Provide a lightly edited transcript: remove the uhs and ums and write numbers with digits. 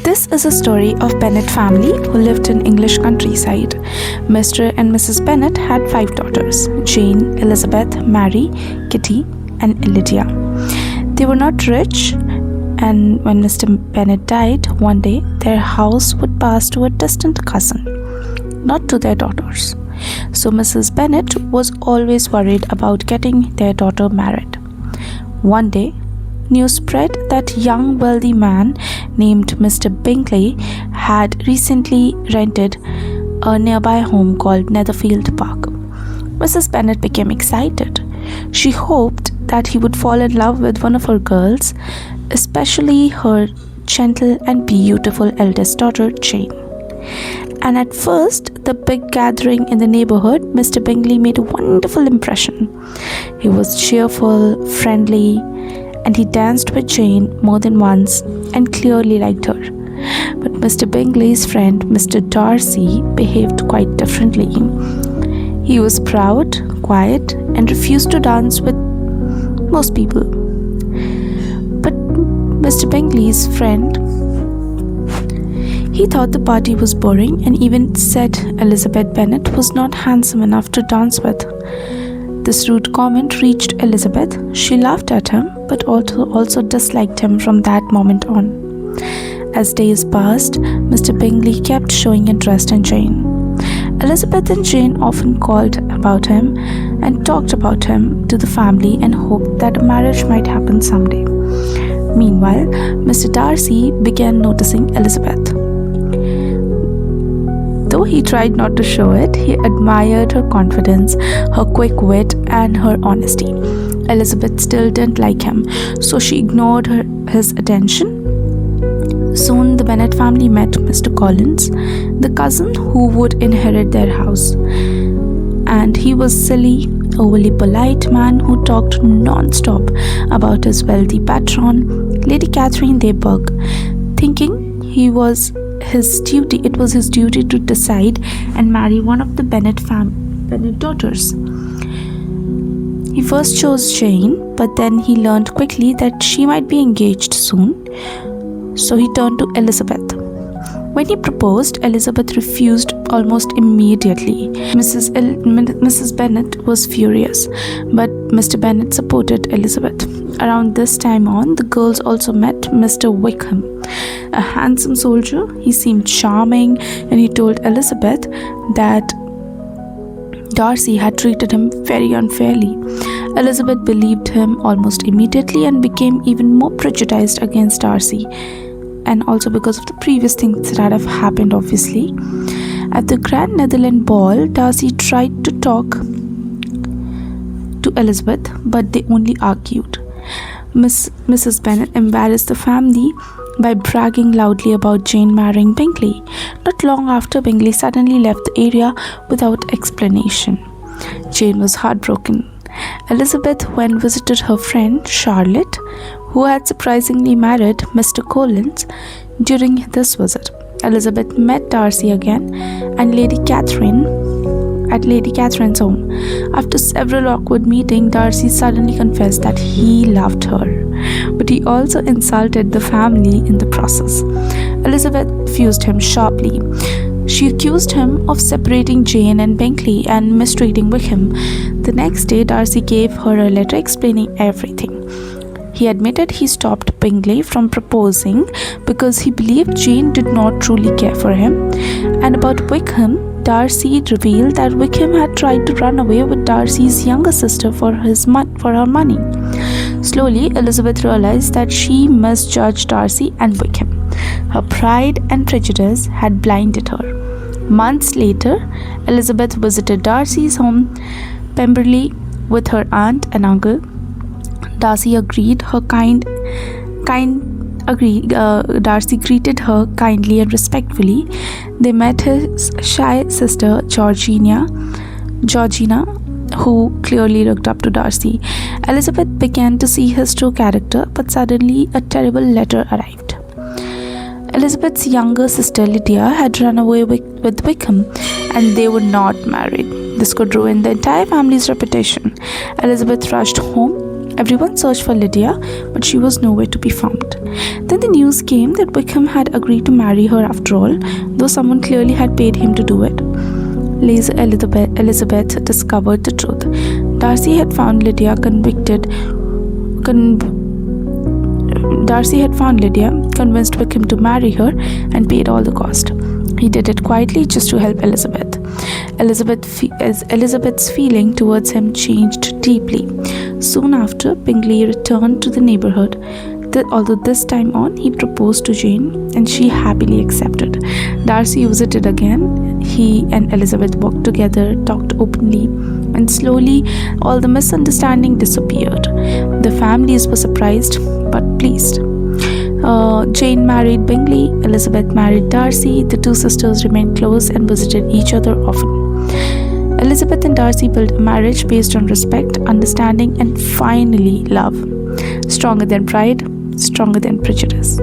This is a story of Bennet family who lived in English countryside. Mr. and Mrs. Bennet had 5 daughters: Jane, Elizabeth, Mary, Kitty, and Lydia. They were not rich, and when Mr. Bennet died, one day their house would pass to a distant cousin, not to their daughters. So Mrs. Bennet was always worried about getting their daughter married. One day, news spread that young wealthy man named Mr. Bingley had recently rented a nearby home called Netherfield Park. Mrs. Bennet became excited. She hoped that he would fall in love with one of her girls, especially her gentle and beautiful eldest daughter, Jane. And at first, the big gathering in the neighborhood, Mr. Bingley made a wonderful impression. He was cheerful, friendly, and he danced with Jane more than once and clearly liked her. But Mr. Bingley's friend, Mr. Darcy, behaved quite differently. He was proud, quiet, and refused to dance with most people. But Mr. Bingley's friend, he thought the party was boring and even said Elizabeth Bennet was not handsome enough to dance with. This rude comment reached Elizabeth. She laughed at him, but also disliked him from that moment on. As days passed, Mr. Bingley kept showing interest in Jane. Elizabeth and Jane often called about him and talked about him to the family and hoped that a marriage might happen someday. Meanwhile, Mr. Darcy began noticing Elizabeth. Though he tried not to show it, he admired her confidence, her quick wit, and her honesty. Elizabeth still didn't like him, so she ignored his attention. Soon the Bennet family met Mr. Collins, the cousin who would inherit their house. And he was silly, overly polite man who talked non-stop about his wealthy patron, Lady Catherine de Bourgh, thinking it was his duty to decide and marry one of the Bennet daughters. He first chose Jane, but then he learned quickly that she might be engaged soon, so he turned to Elizabeth. When he proposed, Elizabeth refused almost immediately. Mrs. Bennet was furious, but Mr. Bennet supported Elizabeth. Around this time on, the girls also met Mr. Wickham, a handsome soldier. He seemed charming, and he told Elizabeth that Darcy had treated him very unfairly. Elizabeth believed him almost immediately and became even more prejudiced against Darcy, and also because of the previous things that have happened, obviously. At the Grand Netherland Ball, Darcy tried to talk to Elizabeth, but they only argued. Mrs. Bennet embarrassed the family by bragging loudly about Jane marrying Bingley. Not long after, Bingley suddenly left the area without explanation. Jane was heartbroken. Elizabeth then visited her friend Charlotte, who had surprisingly married Mr. Collins during this visit. Elizabeth met Darcy again and Lady Catherine at Lady Catherine's home. After several awkward meetings, Darcy suddenly confessed that he loved her, but he also insulted the family in the process. Elizabeth fused him sharply. She accused him of separating Jane and Bingley and mistreating Wickham. The next day, Darcy gave her a letter explaining everything. He admitted he stopped Bingley from proposing because he believed Jane did not truly care for him. And about Wickham, Darcy revealed that Wickham had tried to run away with Darcy's younger sister for her money. Slowly, Elizabeth realized that she misjudged Darcy and Wickham. Her pride and prejudice had blinded her. Months later, Elizabeth visited Darcy's home, Pemberley, with her aunt and uncle. Darcy greeted her kindly and respectfully. They met his shy sister Georgina, who clearly looked up to Darcy. Elizabeth began to see his true character, but suddenly a terrible letter arrived. Elizabeth's younger sister Lydia had run away with Wickham, and they were not married. This could ruin the entire family's reputation. Elizabeth rushed home Everyone searched for Lydia, but she was nowhere to be found. Then the news came that Wickham had agreed to marry her after all, though someone clearly had paid him to do it. Lazy Elizabeth discovered the truth. Darcy had found Lydia convinced Wickham to marry her, and paid all the cost. He did it quietly just to help Elizabeth. Elizabeth's feeling towards him changed deeply. Soon after, Bingley returned to the neighborhood. Although this time on, he proposed to Jane, and she happily accepted. Darcy visited again. He and Elizabeth walked together, talked openly, and slowly all the misunderstanding disappeared. The families were surprised but pleased. Jane married Bingley, Elizabeth married Darcy. The two sisters remained close and visited each other often. Elizabeth and Darcy built a marriage based on respect, understanding, and finally love. Stronger than pride, stronger than prejudice.